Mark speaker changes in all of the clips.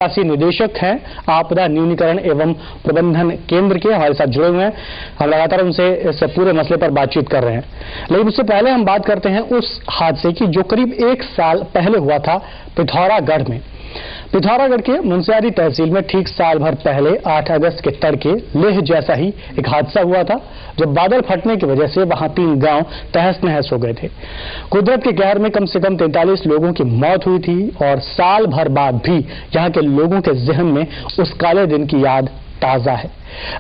Speaker 1: शासी निदेशक हैं आपदा न्यूनीकरण एवं प्रबंधन केंद्र के, हमारे साथ जुड़े हुए हैं। हम लगातार उनसे इस पूरे मसले पर बातचीत कर रहे हैं, लेकिन उससे पहले हम बात करते हैं उस हादसे की जो करीब 1 साल पहले हुआ था पिथौरागढ़ में। पिथौरागढ़ के मुनस्यारी तहसील में ठीक साल भर पहले 8 अगस्त के तड़के लेह जैसा ही एक हादसा हुआ था, जब बादल फटने की वजह से वहां 3 गांव तहस नहस हो गए थे। कुदरत के कहर में कम से कम 43 लोगों की मौत हुई थी और साल भर बाद भी यहां के लोगों के जहन में उस काले दिन की याद ताजा है।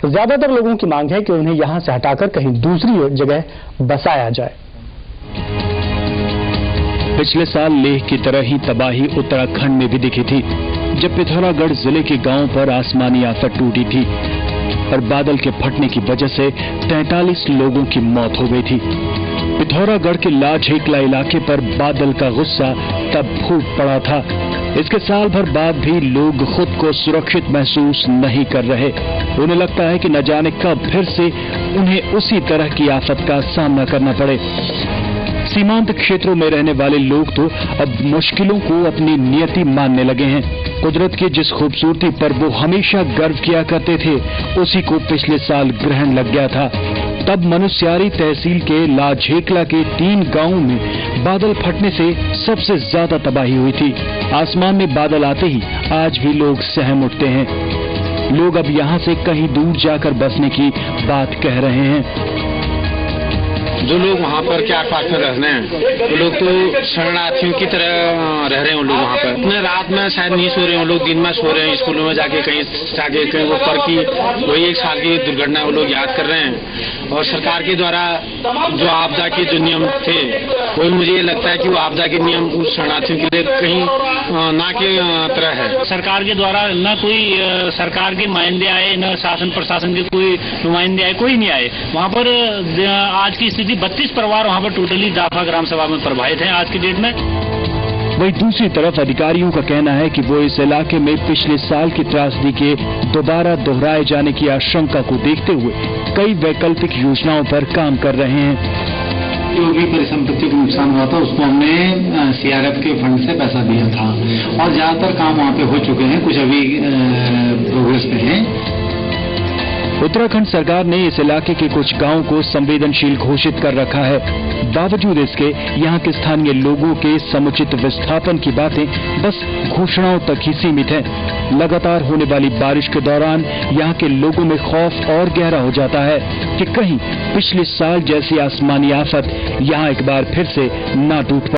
Speaker 1: ज्यादातर लोगों की मांग है कि उन्हें यहां से हटाकर कहीं दूसरी जगह बसाया जाए।
Speaker 2: पिछले साल लेह की तरह ही तबाही उत्तराखंड में भी दिखी थी, जब पिथौरागढ़ जिले के गांवों पर आसमानी आफत टूटी थी और बादल के फटने की वजह से 43 लोगों की मौत हो गई थी। पिथौरागढ़ के लाझेकला इलाके पर बादल का गुस्सा तब फूट पड़ा था। इसके साल भर बाद भी लोग खुद को सुरक्षित महसूस नहीं कर रहे। उन्हें लगता है कि न जाने कब फिर से उन्हें उसी तरह की आफत का सामना करना पड़े। सीमांत क्षेत्रों में रहने वाले लोग तो अब मुश्किलों को अपनी नियति मानने लगे हैं। कुदरत की जिस खूबसूरती पर वो हमेशा गर्व किया करते थे, उसी को पिछले साल ग्रहण लग गया था। तब मुनस्यारी तहसील के लाझेकला के 3 गांवों में बादल फटने से सबसे ज्यादा तबाही हुई थी। आसमान में बादल आते ही आज भी लोग सहम उठते हैं। लोग अब यहाँ से कहीं दूर जाकर बसने की बात कह रहे हैं।
Speaker 3: जो लोग वहाँ पर के आसपास में रह रहे हैं, वो लोग तो शरणार्थियों की तरह रह रहे हैं। वो लोग वहाँ पर अपने रात में शायद नहीं सो रहे हैं, वो लोग दिन में सो रहे हैं। स्कूलों में जाके कहीं वो पर की वही 1 साल की दुर्घटना वो लोग याद कर रहे हैं। और सरकार के द्वारा जो आपदा के जो नियम थे, वही मुझे ये लगता है कि वो आपदा के नियम उस शरणार्थियों के लिए कहीं ना के तरह है।
Speaker 4: सरकार के द्वारा न कोई सरकार के नुमाइंदे आए, न शासन प्रशासन के कोई नुमाइंदे आए, कोई नहीं आए। वहाँ पर आज की स्थिति 32 परिवार वहाँ पर टोटली दाफा ग्राम सभा में प्रभावित हैं आज की डेट में।
Speaker 2: वहीं दूसरी तरफ अधिकारियों का कहना है कि वो इस इलाके में पिछले साल की त्रासदी के दोबारा दोहराए जाने की आशंका को देखते हुए कई वैकल्पिक योजनाओं पर काम कर रहे हैं।
Speaker 5: जो भी परिसंपत्ति को नुकसान हुआ था, उसको हमने सीआरएफ के फंड से पैसा दिया था और ज्यादातर काम वहाँ पे हो चुके हैं, कुछ अभी प्रोग्रेस में है।
Speaker 2: उत्तराखंड सरकार ने इस इलाके के कुछ गांवों को संवेदनशील घोषित कर रखा है। बावजूद इसके यहाँ के स्थानीय लोगों के समुचित विस्थापन की बातें बस घोषणाओं तक ही सीमित हैं। लगातार होने वाली बारिश के दौरान यहाँ के लोगों में खौफ और गहरा हो जाता है कि कहीं पिछले साल जैसी आसमानी आफत यहाँ एक बार फिर से ना टूट पड़े।